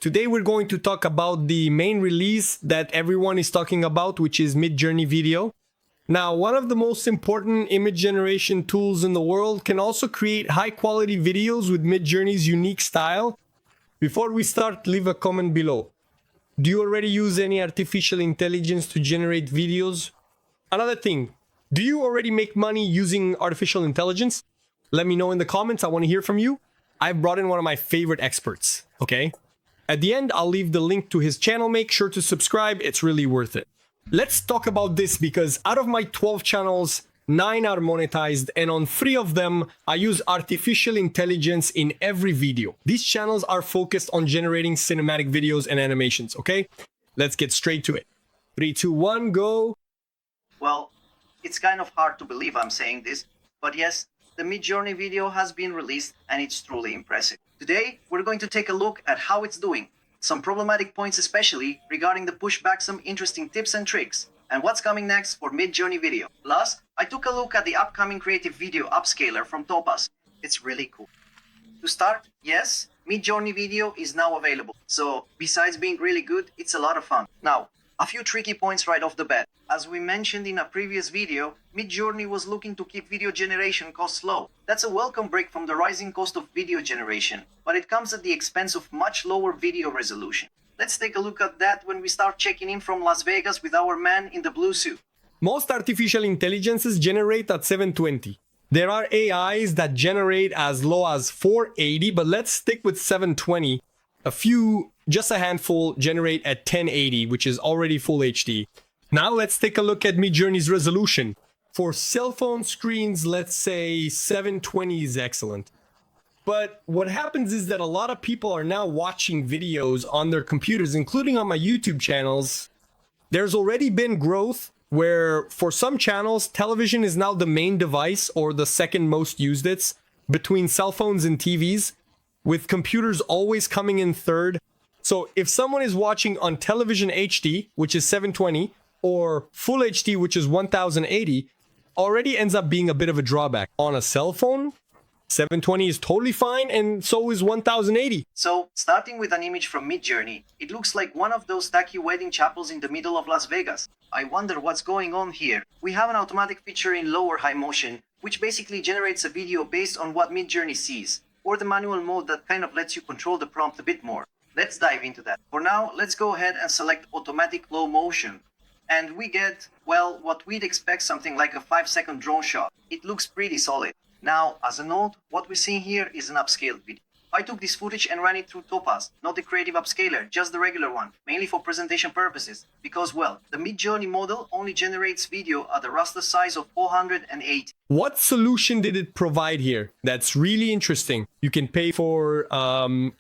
Today we're going to talk about the main release that everyone is talking about, which is Midjourney Video. Now, one of the most important image generation tools in the world can also create high quality videos with Midjourney's unique style. Before we start, leave a comment below. Do you already use any artificial intelligence to generate videos? Another thing, do you already make money using artificial intelligence? Let me know in the comments. I want to hear from you. I've brought in one of my favorite experts, okay? At the end, I'll leave the link to his channel. Make sure to subscribe. It's really worth it. Let's talk about this because out of my 12 channels, 9 are monetized, and on 3 of them, I use artificial intelligence in every video. These channels are focused on generating cinematic videos and animations, okay? Let's get straight to it. 3, 2, 1, go. Well, it's kind of hard to believe I'm saying this, but yes, the Midjourney video has been released and it's truly impressive. Today, we're going to take a look at how it's doing, some problematic points especially regarding the pushback, some interesting tips and tricks, and what's coming next for Midjourney video. Plus, I took a look at the upcoming creative video upscaler from Topaz. It's really cool. To start, yes, Midjourney video is now available. So, besides being really good, it's a lot of fun. Now, a few tricky points right off the bat. As we mentioned in a previous video, Midjourney was looking to keep video generation costs low. That's a welcome break from the rising cost of video generation, but it comes at the expense of much lower video resolution. Let's take a look at that when we start checking in from Las Vegas with our man in the blue suit. Most artificial intelligences generate at 720. There are AIs that generate as low as 480, but let's stick with 720. Just a handful generate at 1080, which is already full HD. Now let's take a look at Midjourney's resolution. For cell phone screens, let's say 720 is excellent. But what happens is that a lot of people are now watching videos on their computers, including on my YouTube channels. There's already been growth where for some channels, television is now the main device or the second most used between cell phones and TVs, with computers always coming in third. So if someone is watching on television HD, which is 720, or full HD, which is 1080, already ends up being a bit of a drawback. On a cell phone, 720 is totally fine, and so is 1080. So, starting with an image from Midjourney, it looks like one of those tacky wedding chapels in the middle of Las Vegas. I wonder what's going on here. We have an automatic feature in lower high motion, which basically generates a video based on what Midjourney sees, or the manual mode that kind of lets you control the prompt a bit more. Let's dive into that. For now, let's go ahead and select automatic low motion. And we get, well, what we'd expect, something like a 5-second drone shot. It looks pretty solid. Now, as a note, what we're seeing here is an upscaled video. I took this footage and ran it through Topaz, not the creative upscaler, just the regular one, mainly for presentation purposes. Because, well, the Midjourney model only generates video at a raster size of 480. What solution did it provide here? That's really interesting. You can pay for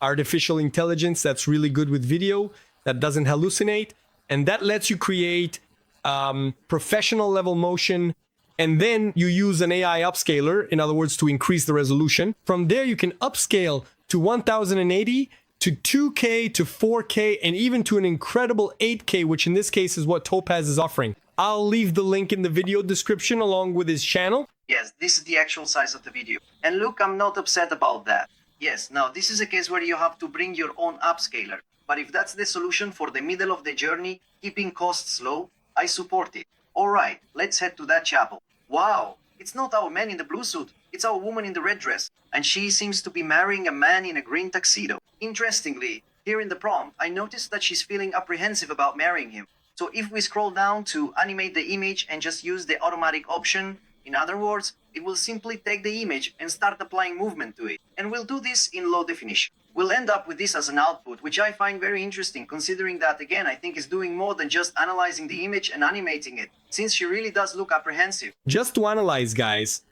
artificial intelligence that's really good with video, that doesn't hallucinate, and that lets you create professional level motion, and then you use an AI upscaler, in other words, to increase the resolution. From there, you can upscale to 1080, to 2K, to 4K, and even to an incredible 8K, which in this case is what Topaz is offering. I'll leave the link in the video description along with his channel. Yes, this is the actual size of the video. And look, I'm not upset about that. Yes, now this is a case where you have to bring your own upscaler. But if that's the solution for the middle of the journey, keeping costs low, I support it. Alright, let's head to that chapel. Wow, it's not our man in the blue suit, it's our woman in the red dress. And she seems to be marrying a man in a green tuxedo. Interestingly, here in the prompt, I noticed that she's feeling apprehensive about marrying him. So if we scroll down to animate the image and just use the automatic option, in other words, it will simply take the image and start applying movement to it. And we'll do this in low definition. We'll end up with this as an output, which I find very interesting, considering that, again, I think it's doing more than just analyzing the image and animating it, since she really does look apprehensive. Just to analyze, guys,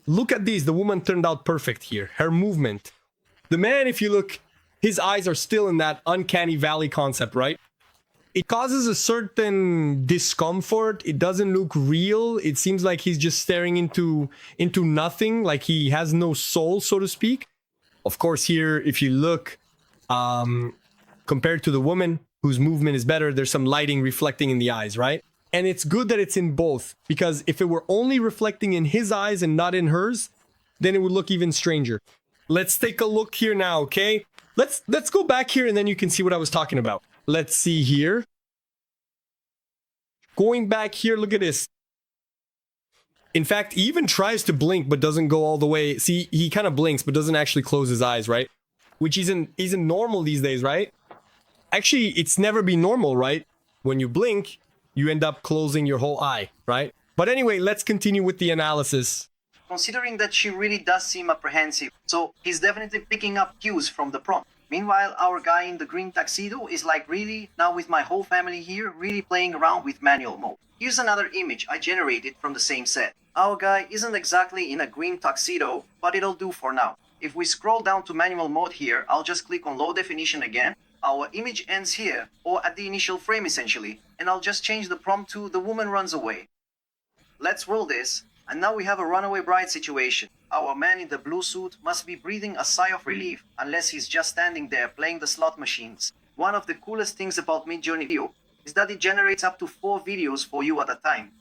look at this. The woman turned out perfect here. Her movement. The man, if you look, his eyes are still in that uncanny valley concept, right? It causes a certain discomfort. It doesn't look real. It seems like he's just staring into nothing, like he has no soul, so to speak. Of course, here, if you look, compared to the woman whose movement is better, there's some lighting reflecting in the eyes, right? And it's good that it's in both, because if it were only reflecting in his eyes and not in hers, then it would look even stranger. Let's take a look here now, okay? Let's go back here and then you can see what I was talking about. Let's see here. Going back here, look at this. In fact, he even tries to blink but doesn't go all the way. See, he kind of blinks but doesn't actually close his eyes, right? Which isn't normal these days, right? Actually, it's never been normal, right? When you blink, you end up closing your whole eye, right? But anyway, let's continue with the analysis. Considering that she really does seem apprehensive, so he's definitely picking up cues from the prompt. Meanwhile, our guy in the green tuxedo is like, really, now with my whole family here, really playing around with manual mode. Here's another image I generated from the same set. Our guy isn't exactly in a green tuxedo, but it'll do for now. If we scroll down to manual mode here, I'll just click on low definition again. Our image ends here, or at the initial frame essentially, and I'll just change the prompt to the woman runs away. Let's roll this, and now we have a runaway bride situation. Our man in the blue suit must be breathing a sigh of relief, unless he's just standing there playing the slot machines. One of the coolest things about Midjourney Video is that it generates up to 4 videos for you at a time.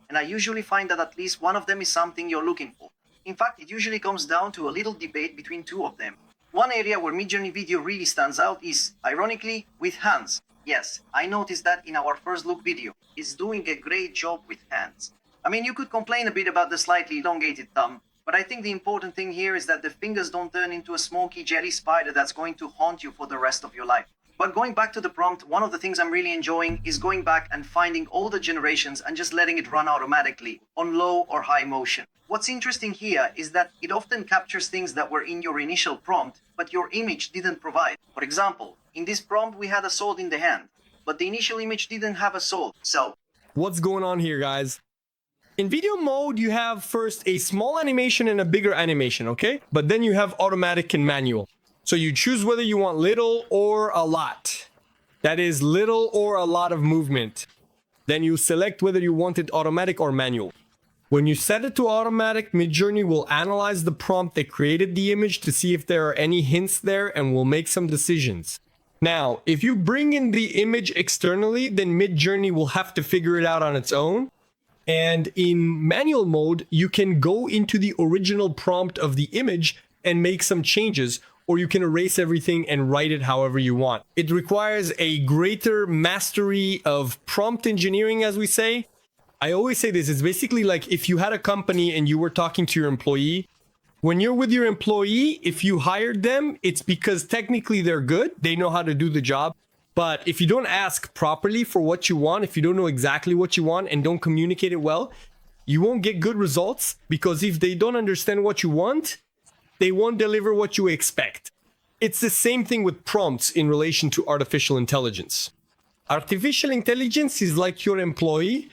And I usually find that at least one of them is something you're looking for. In fact, it usually comes down to a little debate between 2 of them. One area where Midjourney Video really stands out is, ironically, with hands. Yes, I noticed that in our first look video. It's doing a great job with hands. I mean, you could complain a bit about the slightly elongated thumb, but I think the important thing here is that the fingers don't turn into a smoky jelly spider that's going to haunt you for the rest of your life. But going back to the prompt, one of the things I'm really enjoying is going back and finding all the generations and just letting it run automatically on low or high motion. What's interesting here is that it often captures things that were in your initial prompt, but your image didn't provide. For example, in this prompt we had a sword in the hand, but the initial image didn't have a sword. So, what's going on here, guys? In video mode, you have first a small animation and a bigger animation, okay? But then you have automatic and manual. So you choose whether you want little or a lot. That is little or a lot of movement. Then you select whether you want it automatic or manual. When you set it to automatic, Midjourney will analyze the prompt that created the image to see if there are any hints there and will make some decisions. Now, if you bring in the image externally, then Midjourney will have to figure it out on its own. And in manual mode, you can go into the original prompt of the image and make some changes, or you can erase everything and write it however you want. It requires a greater mastery of prompt engineering, as we say. I always say this, it's basically like if you had a company and you were talking to your employee. When you're with your employee, if you hired them, it's because technically they're good, they know how to do the job. But if you don't ask properly for what you want, if you don't know exactly what you want and don't communicate it well, you won't get good results, because if they don't understand what you want, they won't deliver what you expect. It's the same thing with prompts in relation to artificial intelligence. Artificial intelligence is like your employee,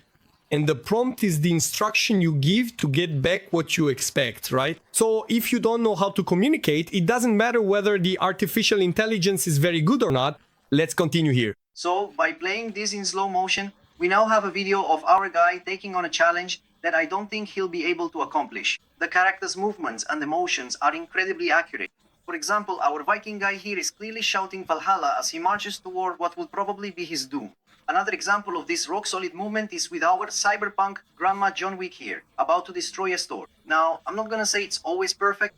and the prompt is the instruction you give to get back what you expect, right? So if you don't know how to communicate, it doesn't matter whether the artificial intelligence is very good or not. Let's continue here. So by playing this in slow motion, we now have a video of our guy taking on a challenge that I don't think he'll be able to accomplish. The character's movements and emotions are incredibly accurate. For example, our Viking guy here is clearly shouting Valhalla as he marches toward what will probably be his doom. Another example of this rock-solid movement is with our cyberpunk grandma John Wick here, about to destroy a store. Now, I'm not gonna say it's always perfect.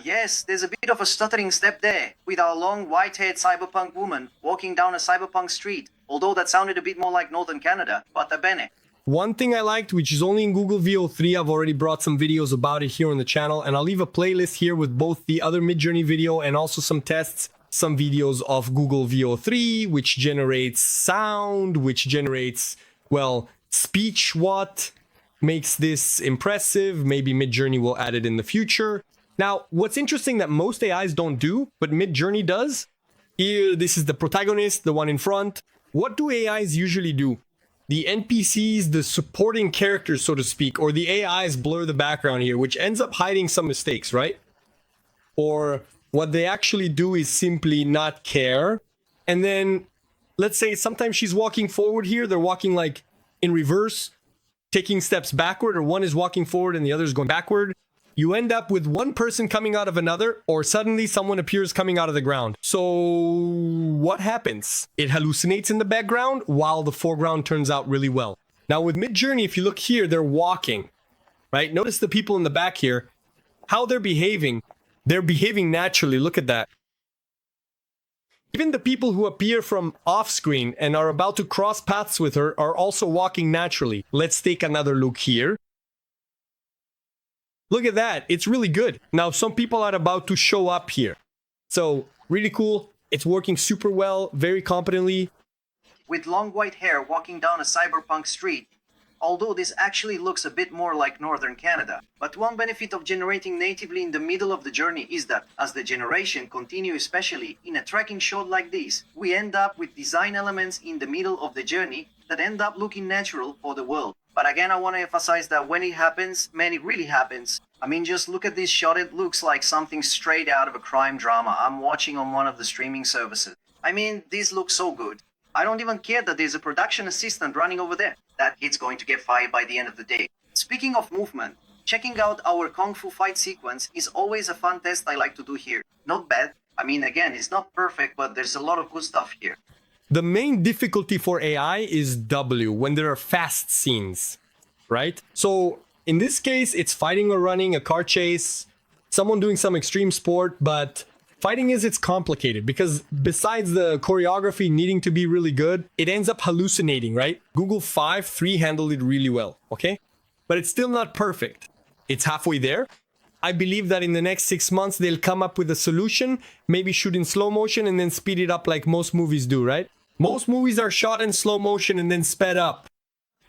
Yes, there's a bit of a stuttering step there, with our long white-haired cyberpunk woman walking down a cyberpunk street, although that sounded a bit more like Northern Canada, but bene. One thing I liked, which is only in Google VEO3, I've already brought some videos about it here on the channel, and I'll leave a playlist here with both the other Midjourney video and also some tests, some videos of Google VEO3, which generates sound, which generates, well, speech. What makes this impressive? Maybe Midjourney will add it in the future. Now, what's interesting that most AIs don't do, but Midjourney does. Here, this is the protagonist, the one in front. What do AIs usually do? The NPCs, the supporting characters, so to speak, or the AIs blur the background here, which ends up hiding some mistakes, right? Or what they actually do is simply not care. And then, let's say sometimes she's walking forward here, they're walking like in reverse, taking steps backward, or one is walking forward and the other is going backward. You end up with one person coming out of another, or suddenly someone appears coming out of the ground. So what happens? It hallucinates in the background while the foreground turns out really well. Now with Midjourney, if you look here, they're walking, right? Notice the people in the back here, how they're behaving. They're behaving naturally. Look at that. Even the people who appear from off-screen and are about to cross paths with her are also walking naturally. Let's take another look here. Look at that, it's really good. Now, some people are about to show up here. So, really cool. It's working super well, very competently. With long white hair walking down a cyberpunk street, although this actually looks a bit more like northern Canada. But one benefit of generating natively in the middle of the journey is that, as the generation continues, especially in a tracking shot like this, we end up with design elements in the middle of the journey that end up looking natural for the world. But again, I want to emphasize that when it happens, man, it really happens. I mean, just look at this shot. It looks like something straight out of a crime drama I'm watching on one of the streaming services. I mean, this looks so good. I don't even care that there's a production assistant running over there. That kid's going to get fired by the end of the day. Speaking of movement, checking out our Kung Fu fight sequence is always a fun test I like to do here. Not bad. I mean, again, it's not perfect, but there's a lot of good stuff here. The main difficulty for AI is W, when there are fast scenes, right? So in this case, it's fighting or running, a car chase, someone doing some extreme sport, but fighting it's complicated because besides the choreography needing to be really good, it ends up hallucinating, right? Google 5.3 handled it really well, okay? But it's still not perfect. It's halfway there. I believe that in the next 6 months, they'll come up with a solution, maybe shoot in slow motion and then speed it up like most movies do, right? Most movies are shot in slow motion and then sped up.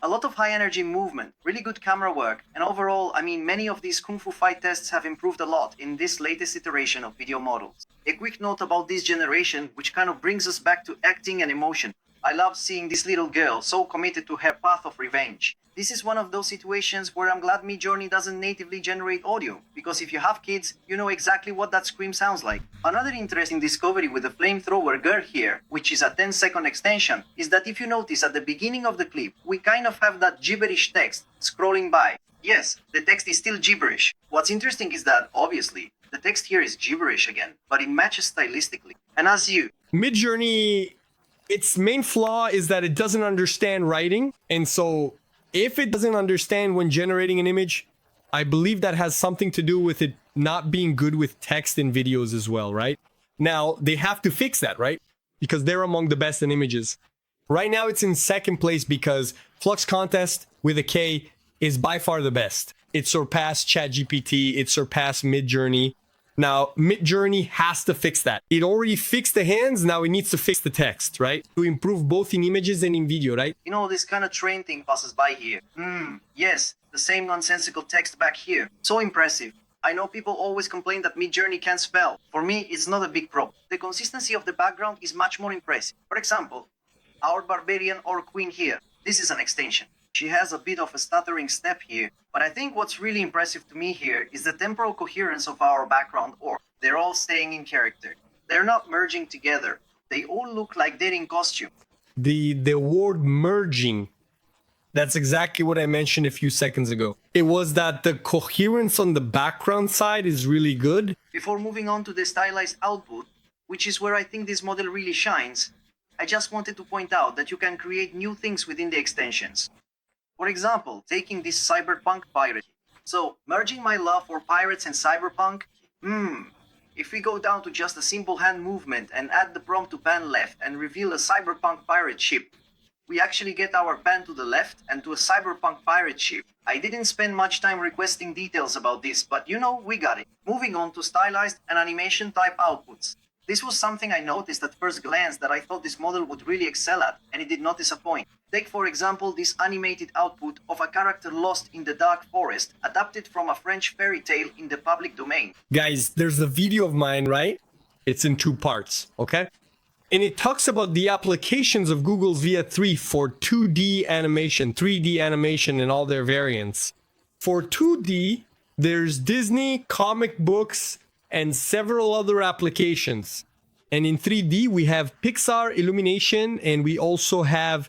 A lot of high energy movement, really good camera work, and overall, I mean, many of these Kung Fu fight tests have improved a lot in this latest iteration of video models. A quick note about this generation, which kind of brings us back to acting and emotion. I love seeing this little girl so committed to her path of revenge. This is one of those situations where I'm glad Midjourney doesn't natively generate audio, because if you have kids, you know exactly what that scream sounds like. Another interesting discovery with the flamethrower girl here, which is a 10-second extension, is that if you notice at the beginning of the clip, we kind of have that gibberish text scrolling by. Yes, the text is still gibberish. What's interesting is that, obviously, the text here is gibberish again, but it matches stylistically. And as you... Midjourney, its main flaw is that it doesn't understand writing, and so if it doesn't understand when generating an image, I believe that has something to do with it not being good with text in videos as well, right? Now, they have to fix that, right? Because they're among the best in images. Right now, it's in second place because Flux Contest with a K is by far the best. It surpassed ChatGPT, it surpassed Midjourney. Now, Midjourney has to fix that. It already fixed the hands, now it needs to fix the text, right? To improve both in images and in video, right? You know, this kind of train thing passes by here. Yes, the same nonsensical text back here. So impressive. I know people always complain that Midjourney can't spell. For me, it's not a big problem. The consistency of the background is much more impressive. For example, our barbarian or queen here. This is an extension. She has a bit of a stuttering step here, but I think what's really impressive to me here is the temporal coherence of our background orc. They're all staying in character. They're not merging together. They all look like they're in costume. The word merging, that's exactly what I mentioned a few seconds ago. It was that the coherence on the background side is really good. Before moving on to the stylized output, which is where I think this model really shines, I just wanted to point out that you can create new things within the extensions. For example, taking this cyberpunk pirate. So, merging my love for pirates and cyberpunk, if we go down to just a simple hand movement and add the prompt to pan left and reveal a cyberpunk pirate ship, we actually get our pan to the left and to a cyberpunk pirate ship. I didn't spend much time requesting details about this, but you know, we got it. Moving on to stylized and animation type outputs. This was something I noticed at first glance that I thought this model would really excel at, and it did not disappoint. Take for example this animated output of a character lost in the dark forest, adapted from a French fairy tale in the public domain. Guys, there's a video of mine, right? It's in 2 parts, okay? And it talks about the applications of Google's VEO3 for 2D animation, 3D animation and all their variants. For 2D, there's Disney, comic books, and several other applications. And in 3D, we have Pixar, Illumination, and we also have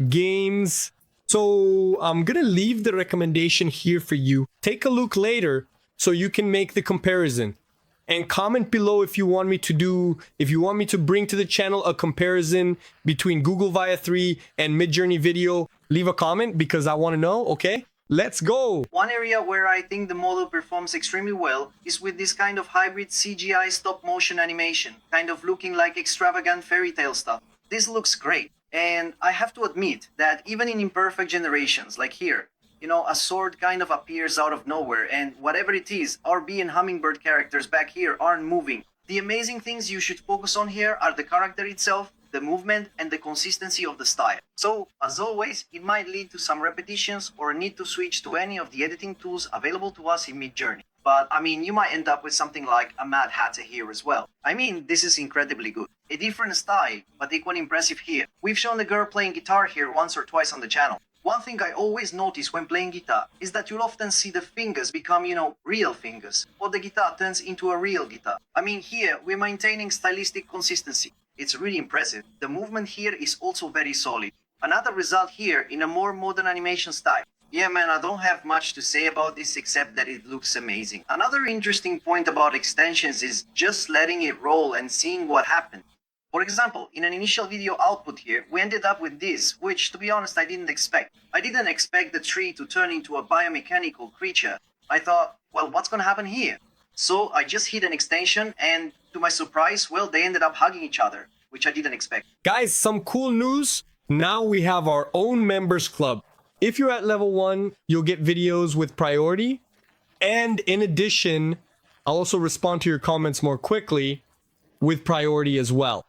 games. So I'm gonna leave the recommendation here for you. Take a look later so you can make the comparison. And comment below if you want me to bring to the channel a comparison between Google VEO3 and Midjourney Video. Leave a comment because I want to know, okay? Let's go. One area where I think the model performs extremely well is with this kind of hybrid CGI stop motion animation, kind of looking like extravagant fairy tale stuff. This looks great. And I have to admit that even in imperfect generations, like here, a sword kind of appears out of nowhere, and whatever it is, our bee and hummingbird characters back here aren't moving. The amazing things you should focus on here are the character itself, the movement, and the consistency of the style. So, as always, it might lead to some repetitions or a need to switch to any of the editing tools available to us in Midjourney. But, you might end up with something like a Mad Hatter here as well. This is incredibly good. A different style, but equally impressive here. We've shown the girl playing guitar here once or twice on the channel. One thing I always notice when playing guitar is that you'll often see the fingers become, real fingers, or the guitar turns into a real guitar. Here, we're maintaining stylistic consistency. It's really impressive. The movement here is also very solid. Another result here in a more modern animation style. Yeah, man, I don't have much to say about this except that it looks amazing. Another interesting point about extensions is just letting it roll and seeing what happens. For example, in an initial video output here, we ended up with this, which, to be honest, I didn't expect. I didn't expect the tree to turn into a biomechanical creature. I thought, well, what's gonna happen here? So I just hit an extension, and to my surprise, well, they ended up hugging each other, which I didn't expect. Guys, some cool news. Now we have our own members club. If you're at level 1, you'll get videos with priority. And in addition, I'll also respond to your comments more quickly with priority as well.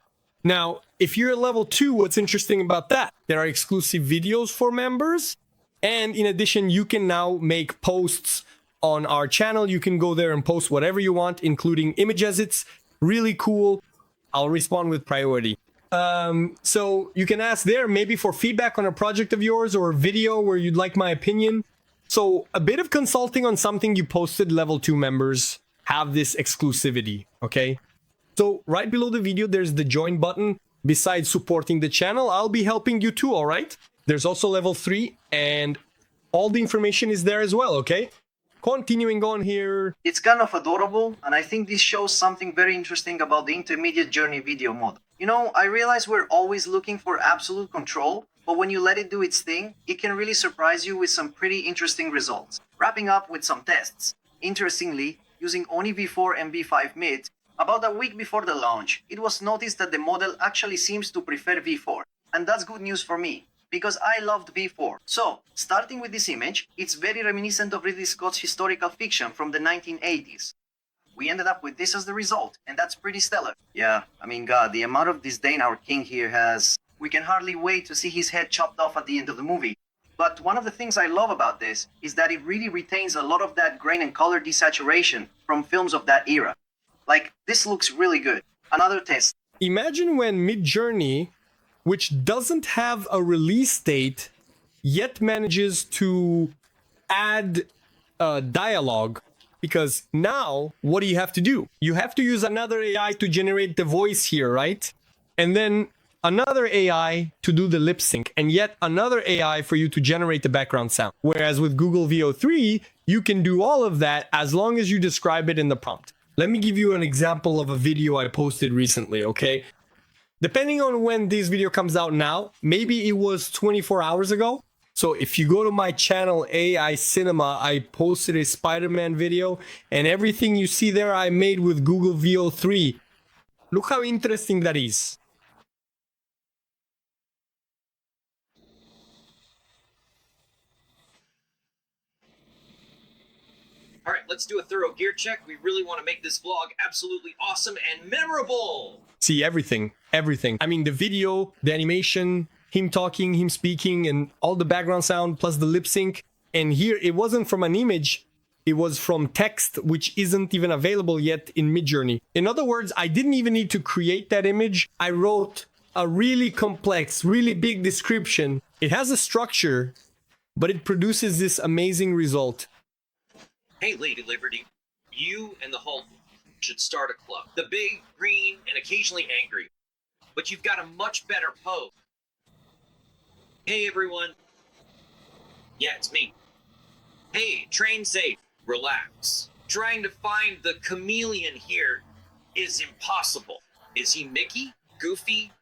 Now, if you're at level 2, what's interesting about that? There are exclusive videos for members. And in addition, you can now make posts on our channel. You can go there and post whatever you want, including images. It's really cool. I'll respond with priority. So you can ask there maybe for feedback on a project of yours or a video where you'd like my opinion. So a bit of consulting on something you posted, level 2 members have this exclusivity, okay? So right below the video, there's the join button. Besides supporting the channel, I'll be helping you too, all right? There's also level 3 and all the information is there as well, okay? Continuing on here. It's kind of adorable, and I think this shows something very interesting about the intermediate journey video model. I realize we're always looking for absolute control, but when you let it do its thing, it can really surprise you with some pretty interesting results. Wrapping up with some tests. Interestingly, using only V4 and V5 mid, about a week before the launch, it was noticed that the model actually seems to prefer V4. And that's good news for me, because I loved V4. So, starting with this image, it's very reminiscent of Ridley Scott's historical fiction from the 1980s. We ended up with this as the result, and that's pretty stellar. Yeah, God, the amount of disdain our king here has. We can hardly wait to see his head chopped off at the end of the movie. But one of the things I love about this is that it really retains a lot of that grain and color desaturation from films of that era. Like, this looks really good. Another test. Imagine when Midjourney, which doesn't have a release date, yet manages to add dialogue. Because now, what do you have to do? You have to use another AI to generate the voice here, right? And then another AI to do the lip sync, and yet another AI for you to generate the background sound. Whereas with Google VEO3, you can do all of that as long as you describe it in the prompt. Let me give you an example of a video I posted recently, okay? Depending on when this video comes out now, maybe it was 24 hours ago. So if you go to my channel, AI Cinema, I posted a Spider-Man video, and everything you see there I made with Google VEO3. Look how interesting that is. All right, let's do a thorough gear check. We really want to make this vlog absolutely awesome and memorable. See, everything. The video, the animation, him talking, him speaking, and all the background sound plus the lip sync. And here, it wasn't from an image, it was from text, which isn't even available yet in Midjourney. In other words, I didn't even need to create that image. I wrote a really complex, really big description. It has a structure, but it produces this amazing result. Hey, Lady Liberty, you and the Hulk should start a club. The big, green, and occasionally angry. But you've got a much better pose. Hey, everyone. Yeah, it's me. Hey, train safe. Relax. Trying to find the chameleon here is impossible. Is he Mickey? Goofy?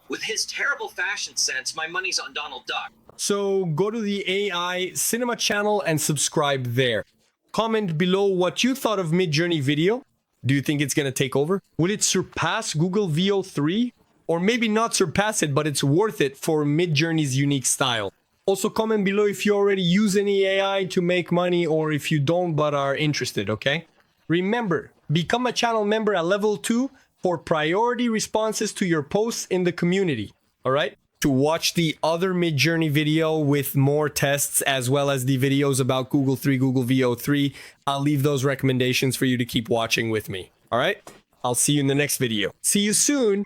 With his terrible fashion sense, my money's on Donald Duck. So go to the AI Cinema channel and subscribe there. Comment below what you thought of Midjourney video. Do you think it's going to take over? Will it surpass Google VEO3? Or maybe not surpass it, but it's worth it for Midjourney's unique style. Also comment below if you already use any AI to make money or if you don't but are interested, okay? Remember, become a channel member at level 2 for priority responses to your posts in the community, all right? To watch the other Midjourney video with more tests as well as the videos about Google VEO3, I'll leave those recommendations for you to keep watching with me, all right? I'll see you in the next video. See you soon!